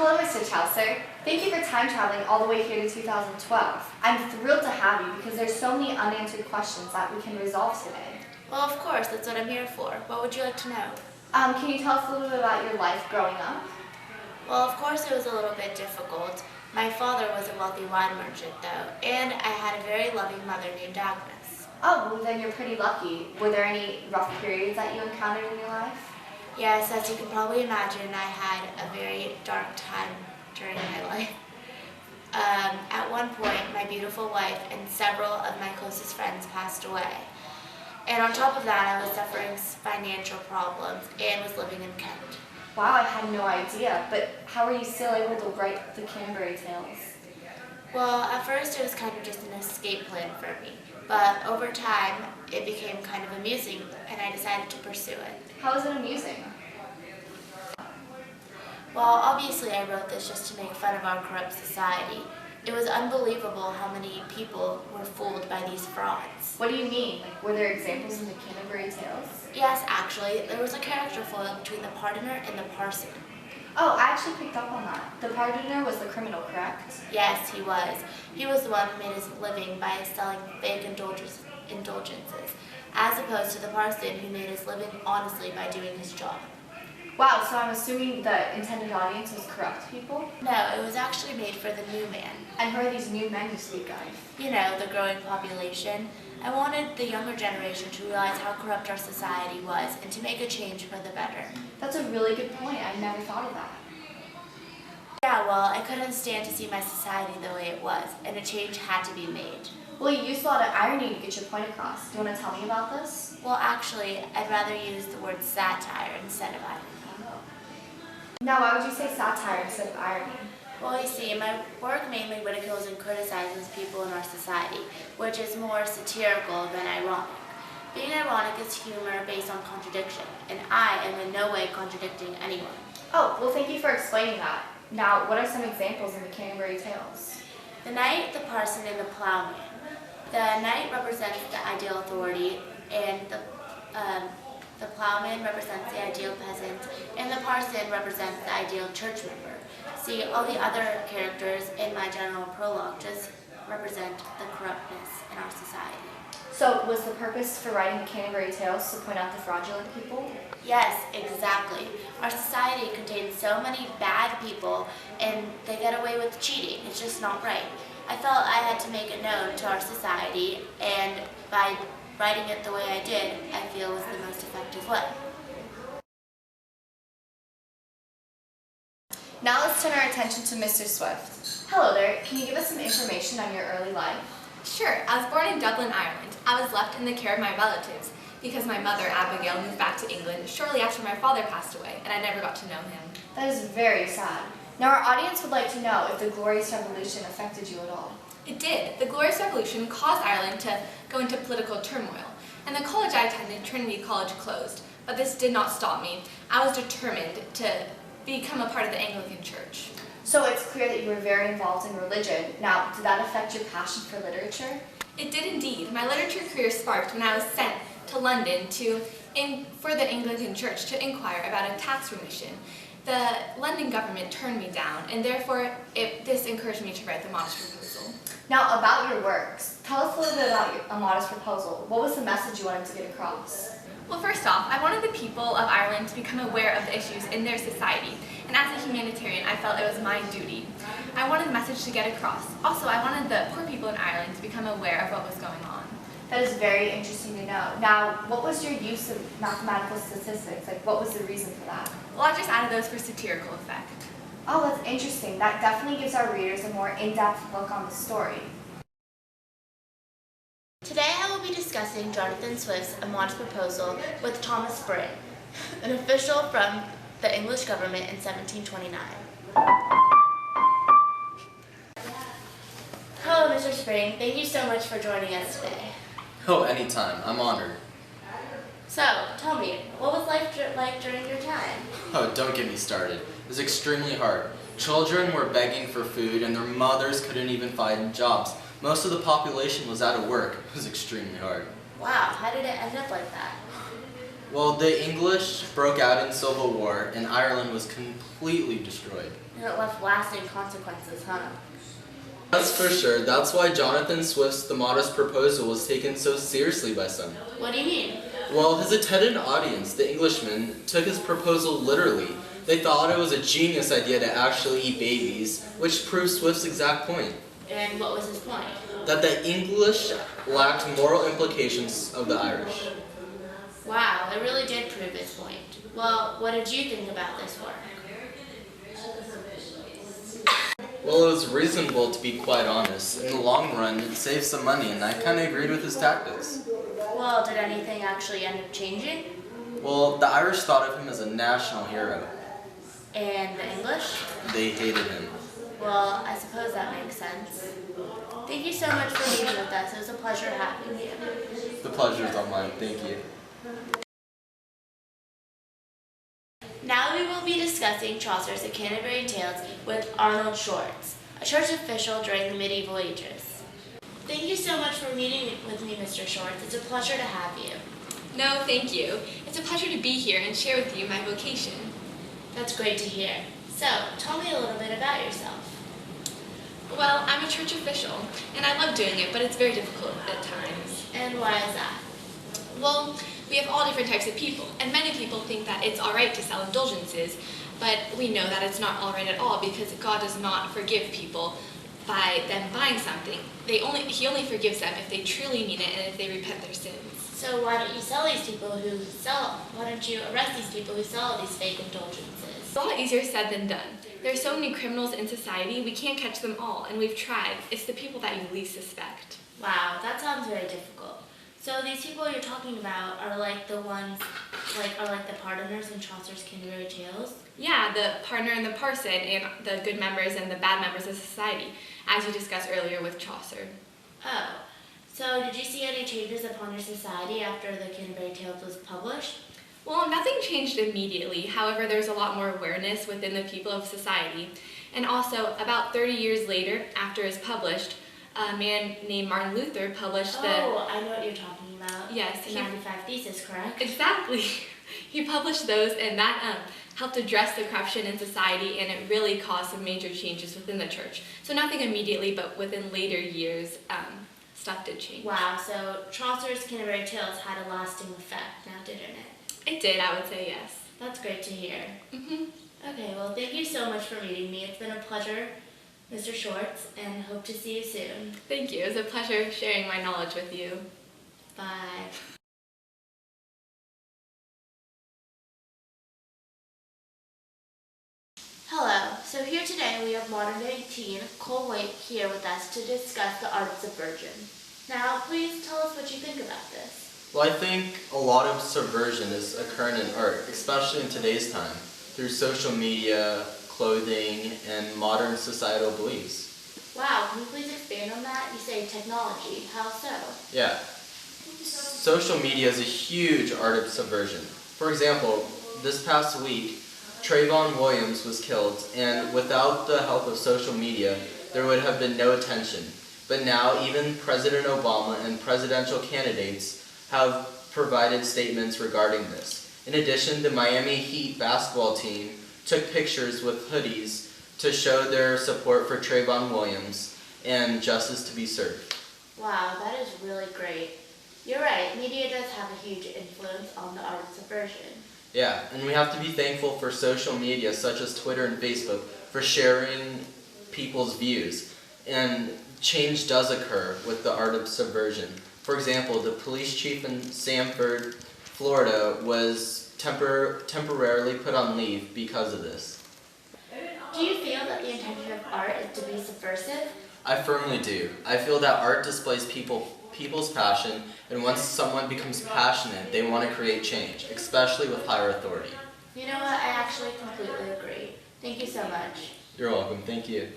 Hello, Mr. Chaucer. Thank you for time traveling all the way here to 2012. I'm thrilled to have you because there's so many unanswered questions that we can resolve today. Well, of course, that's what I'm here for. What would you like to know? Can you tell us a little bit about your life growing up? Well, of course it was a little bit difficult. My father was a wealthy wine merchant, though, and I had a very loving mother named Agnes. Oh, well then you're pretty lucky. Were there any rough periods that you encountered in your life? Yes, as you can probably imagine, I had a very dark time during my life. At one point, my beautiful wife and several of my closest friends passed away. And on top of that, I was suffering financial problems and was living in Kent. Wow, I had no idea. But how were you still able to write the Canterbury tales? Well, at first it was kind of just an escape plan for me. But over time, it became kind of amusing, and I decided to pursue it. How was it amusing? Well, obviously I wrote this just to make fun of our corrupt society. It was unbelievable how many people were fooled by these frauds. What do you mean? Like, were there examples in the Canterbury tales? Yes, actually, there was a character foil between the pardoner and the parson. Oh, I actually picked up on that. The pardoner was the criminal, correct? Yes, he was. He was the one who made his living by selling fake indulgences, as opposed to the parson who made his living honestly by doing his job. Wow, so I'm assuming the intended audience was corrupt people? No, it was actually made for the new man. And who are these new men you speak of? You know, the growing population. I wanted the younger generation to realize how corrupt our society was and to make a change for the better. That's a really good point. I never thought of that. Yeah, well, I couldn't stand to see my society the way it was, and a change had to be made. Well, you used a lot of irony to get your point across. Do you want to tell me about this? Well, actually, I'd rather use the word satire instead of irony. Now, why would you say satire instead of irony? Well, you see, my work mainly ridicules and criticizes people in our society, which is more satirical than ironic. Being ironic is humor based on contradiction, and I am in no way contradicting anyone. Oh, well, thank you for explaining that. Now, what are some examples in the Canterbury tales? The knight, the parson, and the plowman. The knight represents the ideal authority, and the plowman represents the ideal peasant, and the parson represents the ideal church member. See, all the other characters in my general prologue just represent the corruptness in our society. So, was the purpose for writing the Canterbury tales to point out the fraudulent people? Yes, exactly. Our society contains so many bad people, and they get away with cheating. It's just not right. I felt I had to make it known to our society, and by writing it the way I did, I feel was the most effective way. Now let's turn our attention to Mr. Swift. Hello there. Can you give us some information on your early life? Sure. I was born in Dublin, Ireland. I was left in the care of my relatives because my mother, Abigail, moved back to England shortly after my father passed away, and I never got to know him. That is very sad. Now our audience would like to know if the Glorious Revolution affected you at all. It did. The Glorious Revolution caused Ireland to go into political turmoil, and the college I attended, Trinity College, closed. But this did not stop me. I was determined to become a part of the Anglican Church. So it's clear that you were very involved in religion. Now, did that affect your passion for literature? It did indeed. My literature career sparked when I was sent to London for the Anglican Church to inquire about a tax remission. The London government turned me down, and therefore this encouraged me to write the modest proposal. Now, about your works, tell us a little bit about A Modest Proposal. What was the message you wanted to get across? Well, first off, I wanted the people of Ireland to become aware of the issues in their society, and as a humanitarian, I felt it was my duty. I wanted the message to get across. Also, I wanted the poor people in Ireland to become aware of what was going on. That is very interesting to know. Now, what was your use of mathematical statistics? Like, what was the reason for that? Well, I just added those for satirical effect. Oh, that's interesting. That definitely gives our readers a more in-depth look on the story. Today I will be discussing Jonathan Swift's A Modest Proposal with Thomas Brit, an official from the English government in 1729. Hello, Mr. Spring. Thank you so much for joining us today. Oh, anytime. I'm honored. So, tell me, what was life like during your time? Oh, don't get me started. It was extremely hard. Children were begging for food and their mothers couldn't even find jobs. Most of the population was out of work. It was extremely hard. Wow, how did it end up like that? Well, the English broke out in civil war and Ireland was completely destroyed. And it left lasting consequences, huh? That's for sure. That's why Jonathan Swift's The Modest Proposal was taken so seriously by some. What do you mean? Well, his attendant audience, the Englishmen, took his proposal literally. They thought it was a genius idea to actually eat babies, which proves Swift's exact point. And what was his point? That the English lacked moral implications of the Irish. Wow, it really did prove his point. Well, what did you think about this work? Well, it was reasonable to be quite honest. In the long run, it saved some money, and I kind of agreed with his tactics. Well, did anything actually end up changing? Well, the Irish thought of him as a national hero. And the English? They hated him. Well, I suppose that makes sense. Thank you so much for meeting with us. It was a pleasure having you. The pleasure's all mine. Thank you. Now we will be discussing Chaucer's A Canterbury Tales with Arnold Shorts, a church official during the medieval ages. Thank you so much for meeting with me, Mr. Shorts. It's a pleasure to have you. No, thank you. It's a pleasure to be here and share with you my vocation. That's great to hear. So, tell me a little bit about yourself. Well, I'm a church official, and I love doing it, but it's very difficult at times. And why is that? Well, we have all different types of people, and many people think that it's all right to sell indulgences, but we know that it's not all right at all because God does not forgive people by them buying something. He only forgives them if they truly mean it and if they repent their sins. So why don't you why don't you arrest these people who sell these fake indulgences? It's a lot easier said than done. There are so many criminals in society, we can't catch them all, and we've tried. It's the people that you least suspect. Wow, that sounds very difficult. So these people you're talking about are like the ones, are like the pardoners in Chaucer's Canterbury Tales? Yeah, the partner and the parson, and the good members and the bad members of society, as you discussed earlier with Chaucer. Oh, so did you see any changes upon your society after the Canterbury Tales was published? Well, nothing changed immediately. However, there's a lot more awareness within the people of society. And also, about 30 years later, after it was published, a man named Martin Luther published Oh, I know what you're talking about. Yes, The 95 Thesis, correct? Exactly. He published those, and that helped address the corruption in society, and it really caused some major changes within the church. So nothing immediately, but within later years, stuff did change. Wow, so Chaucer's Canterbury Tales had a lasting effect, now didn't it? It did, I would say yes. That's great to hear. Mm-hmm. Okay, well, thank you so much for meeting me. It's been a pleasure, Mr. Shorts, and hope to see you soon. Thank you. It was a pleasure sharing my knowledge with you. Bye. Hello. So here today we have modern-day teen Cole Waite here with us to discuss the art of subversion. Now, please tell us what you think about this. Well, I think a lot of subversion is occurring in art, especially in today's time, through social media, clothing, and modern societal beliefs. Wow, can you please expand on that? You say technology. How so? Yeah. Social media is a huge art of subversion. For example, this past week, Trayvon Williams was killed, and without the help of social media, there would have been no attention. But now, even President Obama and presidential candidates have provided statements regarding this. In addition, the Miami Heat basketball team took pictures with hoodies to show their support for Trayvon Williams and justice to be served. Wow, that is really great. You're right, media does have a huge influence on the art of subversion. Yeah, and we have to be thankful for social media such as Twitter and Facebook for sharing people's views. And change does occur with the art of subversion. For example, the police chief in Sanford, Florida was temporarily put on leave because of this. Do you feel that the intention of art is to be subversive? I firmly do. I feel that art displays people's passion, and once someone becomes passionate, they want to create change, especially with higher authority. You know what, I actually completely agree. Thank you so much. You're welcome. Thank you.